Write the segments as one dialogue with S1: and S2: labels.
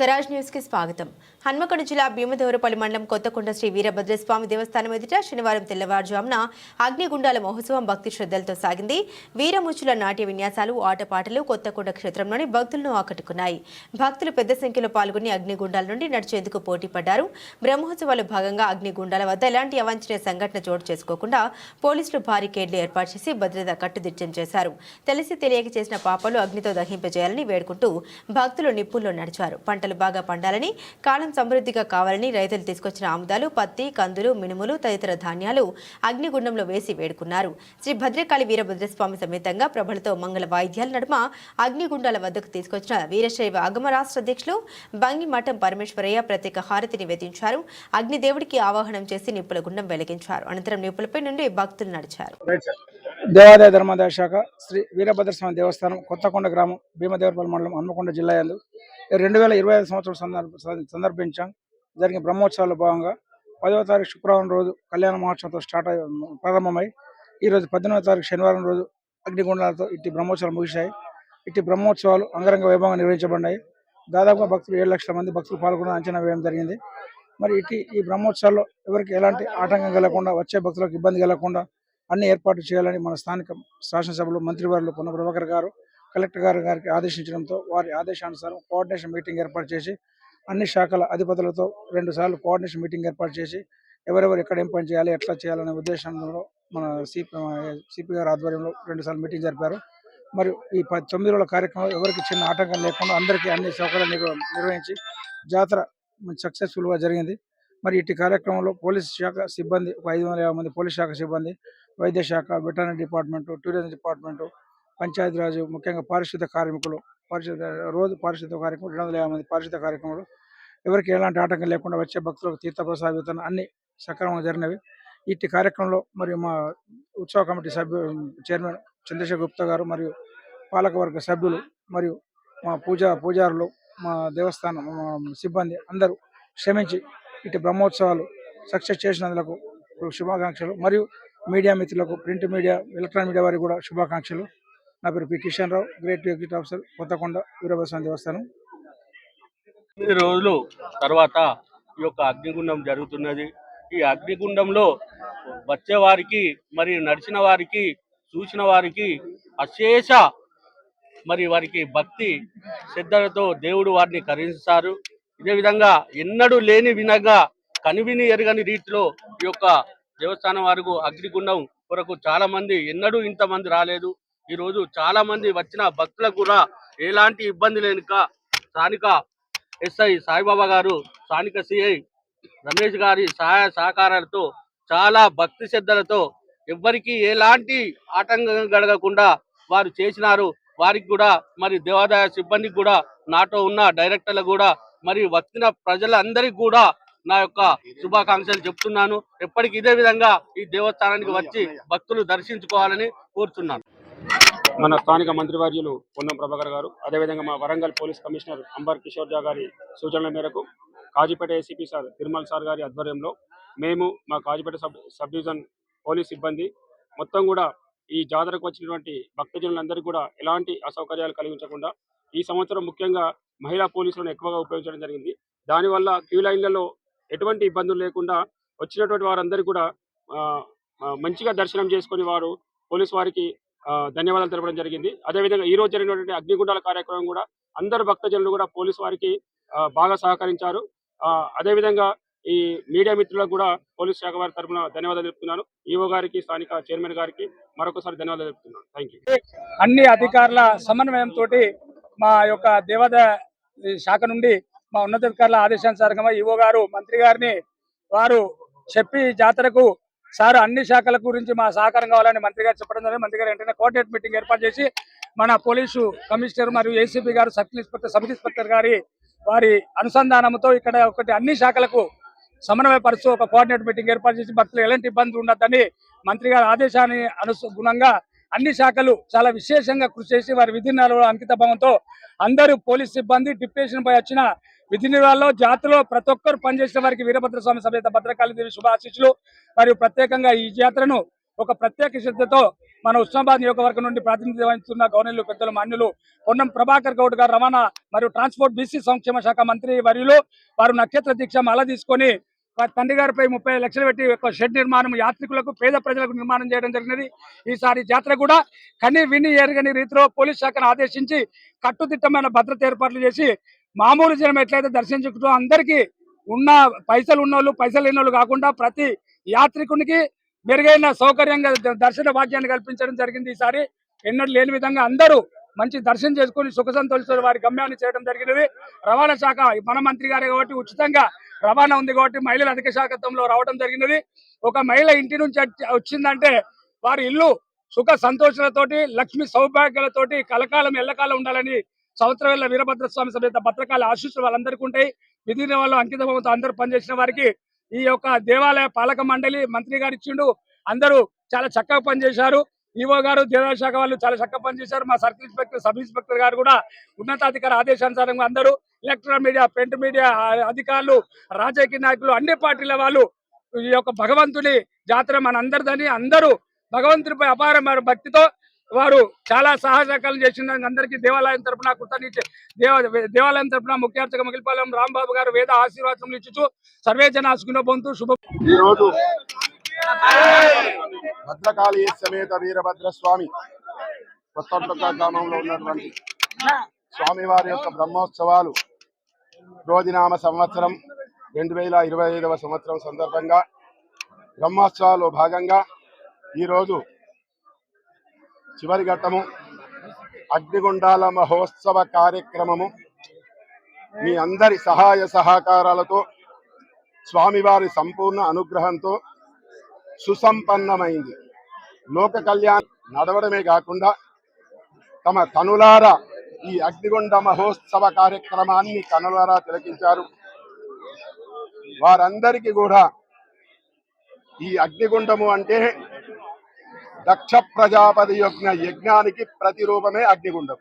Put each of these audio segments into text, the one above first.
S1: Swaraj news కి స్వాగతం. హన్మకొండ జిల్లా భీమదేవరపల్లి మండలం కొత్తకొండ శ్రీ వీరభద్రస్వామి దేవస్థానం ఎదుట శనివారం తెల్లవారుజామున అగ్నిగుండాల మహోత్సవం భక్తి శ్రద్ధలతో సాగింది. వీరముచ్చుల నాట్య విన్యాసాలు, ఆటపాటలు కొత్తకొండ క్షేత్రంలోని భక్తులను ఆకట్టుకున్నాయి. భక్తులు పెద్ద సంఖ్యలో పాల్గొని అగ్నిగుండాల నుండి నడిచేందుకు పోటీ పడ్డారు. బ్రహ్మోత్సవాల భాగంగా అగ్నిగుండాల వద్ద ఎలాంటి అవాంఛనీయ సంఘటన చోటు చేసుకోకుండా పోలీసులు బారికేడ్లు ఏర్పాటు చేసి భద్రత కట్టుదిట్టం చేశారు. తెలిసి తెలియక చేసిన పాపాలు అగ్నితో దహింపజేయాలని వేడుకుంటూ భక్తులు నిప్పుల్లో నడిచారు. పంటలు బాగా పండాలని, కాలం సమృద్ధిగా కావాలని రైతులు తీసుకొచ్చిన ఆముదాలు, పత్తి, కందులు, మినుములు తదితర ధాన్యాలు అగ్నిగుండంలో వేసి వేడుకున్నారు. శ్రీ భద్రకాళి వీరభద్రస్వామి సమేతంగా ప్రభలతో మంగళ వాయిద్యాల నడుమ అగ్నిగుండాల వద్దకు తీసుకొచ్చిన వీరశైవ ఆగమ రాష్ట్ర అధ్యక్షులు బంగి మఠం పరమేశ్వరయ్య ప్రత్యేక హారతి నివేదించారు. అగ్నిదేవుడికి ఆవాహనం చేసి నిప్పుల గుండం వెలిగించారు. అనంతరం నిప్పులపై నుండి భక్తులు నడిచారు.
S2: దేవాదాయ ధర్మాదాయ శాఖ శ్రీ వీరభద్రస్వామి దేవస్థానం కొత్తకొండ గ్రామం భీమదేవరపల్లి మండలం హన్మకొండ జిల్లా యందు 2025 సంవత్సరం సందర్భించాం జరిగిన బ్రహ్మోత్సవాల్లో భాగంగా 10వ తారీఖు శుక్రవారం రోజు కళ్యాణ మహోత్సవంతో ప్రారంభమై ఈరోజు 18వ తారీఖు శనివారం రోజు అగ్నిగుండాలతో ఇట్టి బ్రహ్మోత్సవాలు ముగిశాయి. ఇట్టి బ్రహ్మోత్సవాలు అంగరంగ వైభవంగా నిర్వహించబడ్డాయి. దాదాపుగా భక్తులు 7 లక్షల మంది భక్తులు పాల్గొన్న అంచనా వేయడం జరిగింది. మరి ఈ బ్రహ్మోత్సవాల్లో ఎవరికి ఎలాంటి ఆటంకం కలగకుండా, వచ్చే భక్తులకు ఇబ్బంది కలగకుండా అన్ని ఏర్పాట్లు చేయాలని మన స్థానిక శాసనసభలో మంత్రివర్యులు పొన్న ప్రభాకర్ గారు కలెక్టర్ గారికి ఆదేశించడంతో వారి ఆదేశానుసారం కోఆర్డినేషన్ మీటింగ్ ఏర్పాటు చేసి అన్ని శాఖల అధిపతులతో 2 సార్లు కోఆర్డినేషన్ మీటింగ్ ఏర్పాటు చేసి ఎవరెవరు ఎక్కడ ఏం పని చేయాలి, ఎట్లా చేయాలనే ఉద్దేశంలో మన సిపి గారి ఆధ్వర్యంలో 2 సార్లు మీటింగ్ జరిపారు. మరియు ఈ 9 రోజుల కార్యక్రమంలో ఎవరికి చిన్న ఆటంకం లేకుండా అందరికీ అన్ని సౌకర్యాలు నిర్వహించి జాతర సక్సెస్ఫుల్గా జరిగింది. మరి ఇట్టి కార్యక్రమంలో పోలీస్ శాఖ సిబ్బంది ఒక 550 మంది పోలీస్ శాఖ సిబ్బంది, వైద్య శాఖ, veterinary department, tourism department, Panchayati Raj, ముఖ్యంగా పారిశుద్ధ కార్మికులు, పారిశుద్ధ కార్యక్రమం 250 మంది పారిశుద్ధ కార్యక్రమాలు ఎవరికి ఎలాంటి ఆటంకం లేకుండా వచ్చే భక్తులకు తీర్థప్రసాద వితరణ అన్ని సక్రమంగా జరిగినవి. ఇట్టి కార్యక్రమంలో మరియు మా ఉత్సవ కమిటీ చైర్మన్ చంద్రశేఖర్ గుప్తా గారు మరియు పాలకవర్గ సభ్యులు మరియు మా పూజారులు, మా దేవస్థానం సిబ్బంది అందరూ శ్రమించి ఇటు బ్రహ్మోత్సవాలు సక్సెస్ చేసినందుకు శుభాకాంక్షలు. మరియు మీడియా మిత్రులకు, ప్రింట్ మీడియా, ఎలక్ట్రానిక్ మీడియా వారికి కూడా శుభాకాంక్షలు. నా పేరు P Kishan Rao, great executive officer, Kothakonda Veerabhadraswamy దేవస్థానం.
S3: 9 రోజులు తర్వాత ఈ యొక్క అగ్నిగుండం జరుగుతున్నది. ఈ అగ్నిగుండంలో వచ్చేవారికి మరి నడిచిన వారికి, చూసిన వారికి అశేష మరి వారికి భక్తి శ్రద్ధలతో దేవుడు వారిని కరుణిస్తారు. ఇదే విధంగా ఎన్నడూ లేని విధంగా కనివిని ఎరగని రీతిలో ఈ యొక్క దేవస్థానం వారికి అగ్నిగుండం కొరకు చాలా మంది, ఎన్నడూ ఇంతమంది రాలేదు. ఈ రోజు చాలా మంది వచ్చిన భక్తులకు కూడా ఎలాంటి ఇబ్బంది లేక స్థానిక ఎస్ఐ సాయిబాబా గారు, స్థానిక సిఐ రమేష్ గారి సహాయ సహకారాలతో చాలా భక్తి శ్రద్ధలతో ఎవ్వరికి ఎలాంటి ఆటంకం కలగకుండా వారు చేసినారు. వారికి కూడా మరి దేవాదాయ సిబ్బందికి కూడా, నాతో ఉన్న డైరెక్టర్లకు కూడా, మరి వచ్చిన ప్రజలందరికీ కూడా నా యొక్క శుభాకాంక్షలు చెప్తున్నాను. ఎప్పటికీ ఇదే విధంగా ఈ దేవస్థానానికి వచ్చి భక్తులు దర్శించుకోవాలని కోరుతున్నాను.
S4: మన స్థానిక మంత్రివర్యులు పొన్నం ప్రభాకర్ గారు, అదేవిధంగా మా వరంగల్ పోలీస్ కమిషనర్ అంబర్ కిషోర్ జా గారి సూచనల మేరకు Kazipet ACP sir Tirumal sir గారి ఆధ్వర్యంలో మేము, మా కాజీపేట సబ్ డివిజన్ పోలీస్ సిబ్బంది మొత్తం కూడా ఈ జాతరకు వచ్చినటువంటి భక్తజనులందరికీ కూడా ఎలాంటి అసౌకర్యాలు కలిగించకుండా ఈ సంవత్సరం ముఖ్యంగా మహిళా పోలీసులను ఎక్కువగా ఉపయోగించడం జరిగింది. దానివల్ల క్యూ లైన్లలో ఎటువంటి ఇబ్బందులు లేకుండా వచ్చినటువంటి వారందరికీ కూడా మంచిగా దర్శనం చేసుకుని వారు పోలీసు వారికి ధన్యవాదాలు తెలపడం జరిగింది. అదేవిధంగా ఈ రోజు జరిగినటువంటి అగ్నిగుండాల కార్యక్రమం కూడా అందరు భక్తజనులు కూడా పోలీసు వారికి బాగా సహకరించారు. అదేవిధంగా ఈ మీడియా మిత్రులకు కూడా పోలీస్ శాఖ వారి తరఫున ధన్యవాదాలు తెలుపుతున్నాను. ఈఓ గారికి, స్థానిక చైర్మన్ గారికి మరొకసారి ధన్యవాదాలు తెలుపుతున్నాను. Thank you.
S2: అన్ని అధికారుల సమన్వయంతో మా యొక్క దేవాదాయ శాఖ నుండి మా ఉన్నతాధికారుల ఆదేశానుసారంగా ఈఓ గారు, మంత్రి గారిని వారు చెప్పి జాతరకు సార్ అన్ని శాఖల గురించి మా సహకారం కావాలని మంత్రి గారు చెప్పడం జరిగింది. మంత్రి గారు వెంటనే కోఆర్డినేట్ మీటింగ్ ఏర్పాటు చేసి మన పోలీసు కమిషనర్ మరియు ఏసీపీ గారు, సబ్ ఇన్స్పెక్టర్ గారి వారి అనుసంధానంతో ఇక్కడ అన్ని శాఖలకు సమన్వయపరుస్తూ ఒక కోఆర్డినేట్ మీటింగ్ ఏర్పాటు చేసి భక్తులు ఎలాంటి ఇబ్బంది ఉండద్దని మంత్రి గారి ఆదేశాన్ని అనుగుణంగా అన్ని శాఖలు చాలా విశేషంగా కృషి చేసి వారి విధి నిర్వహణలో అంకిత భావంతో అందరూ పోలీస్ సిబ్బంది డిప్యుటేషన్ పై వచ్చిన విధి నిర్వహణలో జాతరలో ప్రతి ఒక్కరు పనిచేసిన వారికి వీరభద్రస్వామి సమేత భద్రకాళి దేవి శుభాశీస్సులు. మరియు ప్రత్యేకంగా ఈ జాతరను
S5: ఒక ప్రత్యేక శ్రద్ధతో మన ఉస్మానాబాద్ నియోజకవర్గం నుండి ప్రాతినిధ్యం వహిస్తున్న గవర్నర్లు పెద్దలు మాన్యులు పొన్నం ప్రభాకర్ గౌడ్ గారు రవాణా మరియు ట్రాన్స్పోర్ట్ బీసీ సంక్షేమ శాఖ మంత్రి వర్యులు వారు నక్షత్ర దీక్ష మాల తీసుకొని వారి తండ్రి గారిపై 30 లక్షలు పెట్టి ఒక షెడ్ నిర్మాణం యాత్రికులకు పేద ప్రజలకు నిర్మాణం చేయడం జరిగినది. ఈసారి జాతర కూడా కని విని ఎరగని రీతిలో పోలీస్ శాఖను ఆదేశించి కట్టుదిట్టమైన భద్రత ఏర్పాట్లు చేసి మామూలు జనం ఎట్లయితే దర్శించుకుంటూ అందరికీ ఉన్న పైసలు ఉన్నోళ్ళు పైసలు లేనోళ్ళు కాకుండా ప్రతి యాత్రికునికి మెరుగైన సౌకర్యంగా దర్శన భాగ్యాన్ని కల్పించడం జరిగింది. ఈసారి ఎన్నడూ లేని విధంగా అందరూ మంచి దర్శనం చేసుకుని సుఖ సంతోషాలు వారి గమ్యాన్ని చేయడం జరిగినది. రవాణా శాఖ మన మంత్రి గారే కాబట్టి ఉచితంగా రవాణా ఉంది కాబట్టి మహిళల అధిక శాఖత్వంలో రావడం జరిగినది. ఒక మహిళ ఇంటి నుంచి వచ్చిందంటే వారి ఇల్లు సుఖ సంతోషాలతోటి లక్ష్మి సౌభాగ్యాలతోటి కలకాలం ఎల్లకాలం ఉండాలని సంవత్సరాల వీరభద్రస్వామి సమేత భద్రకాల ఆశీస్సులు వాళ్ళందరికీ ఉంటాయి. విధి వాళ్ళు అంకితభావంతో అందరూ పనిచేసిన వారికి ఈ యొక్క దేవాలయ పాలక మండలి మంత్రి గారు ఇచ్చిండు. అందరూ చాలా చక్కగా పనిచేశారు. ఈవో గారు దేవాలయ శాఖ వాళ్ళు చాలా చక్కగా పనిచేశారు. మా సర్కిల్ ఇన్స్పెక్టర్ సబ్ ఇన్స్పెక్టర్ గారు కూడా ఉన్నతాధికారి ఆదేశానుసారంగా అందరూ ఎలక్ట్రానిక్ మీడియా ప్రింట్ మీడియా అధికారులు రాజకీయ నాయకులు అన్ని పార్టీల వాళ్ళు ఈ యొక్క భగవంతుని జాతర మన అందరిదని అందరూ భగవంతునిపై అపారమైన భక్తితో వారు చాలా సహాయకాలు చేసిన అందరికీ దేవాలయం తరపున దేవాలయం తరపున ముఖ్య అర్చక మగిలిపాలెం రాంబాబు గారు వేద ఆశీర్వాదం ఇచ్చుతూ సర్వే జన సుఖినోభవంతు శుభ.
S6: ఈ రోజు భద్రకాళి సమేత వీరభద్ర స్వామి కొత్తపట్ల గ్రామంలో ఉన్నటువంటి స్వామివారి యొక్క బ్రహ్మోత్సవాలు క్రోధినామ సంవత్సరం 2025వ సంవత్సరం సందర్భంగా బ్రహ్మోత్సవాల్లో భాగంగా ఈరోజు చివరి ఘట్టము అగ్నిగుండాల మహోత్సవ కార్యక్రమము మీ అందరి సహాయ సహకారాలతో స్వామివారి సంపూర్ణ అనుగ్రహంతో సుసంపన్నమైంది. లోక కళ్యాణం నడవడమే కాకుండా తమ కనులారా ఈ అగ్నిగుండ మహోత్సవ కార్యక్రమాన్ని కనులారా తిలకించారు. వారందరికీ కూడా ఈ అగ్నిగుండము అంటే దక్ష ప్రజాపతి యొక్క యజ్ఞానికి ప్రతిరూపమే అగ్నిగుండం.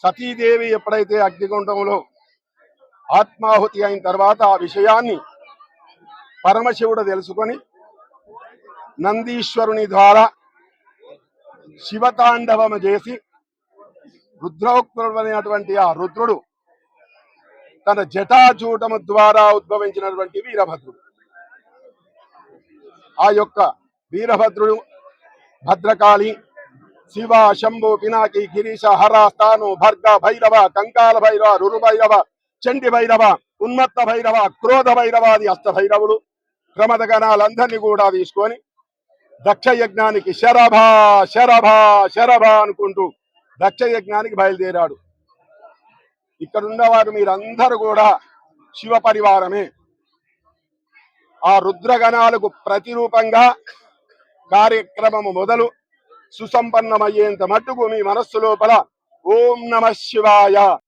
S6: సతీదేవి ఎప్పుడైతే అగ్నిగుండంలో ఆత్మాహుతి అయిన తర్వాత ఆ విషయాన్ని పరమశివుడు తెలుసుకొని నందీశ్వరుని ద్వారా శివతాండవము చేసి రుద్రోక్తుడు అనేటువంటి ఆ రుద్రుడు తన జటాజూటము ద్వారా ఉద్భవించినటువంటి వీరభద్రుడు. ఆ యొక్క వీరభద్రుడు భద్రకాళి శివ శంభు పినాకి గిరీశ హర స్థాను భర్గ భైరవ కంకాల భైరవ రురు భైరవ చండి భైరవ ఉన్మత్త భైరవ క్రోధ భైరవాది అష్ట భైరవులు ప్రమద గణాలందరినీ కూడా తీసుకొని దక్ష యజ్ఞానికి శరభా శరభా శరభా అనుకుంటూ దక్ష యజ్ఞానికి బయలుదేరాడు. ఇక్కడున్న వారు మీరందరూ కూడా శివ పరివారమే. ఆ రుద్రగణాలకు ప్రతిరూపంగా కార్యక్రమము మొదలు సుసంపన్నమయ్యేంత మట్టుకు మీ మనస్సు లోపల ఓం నమః శివాయ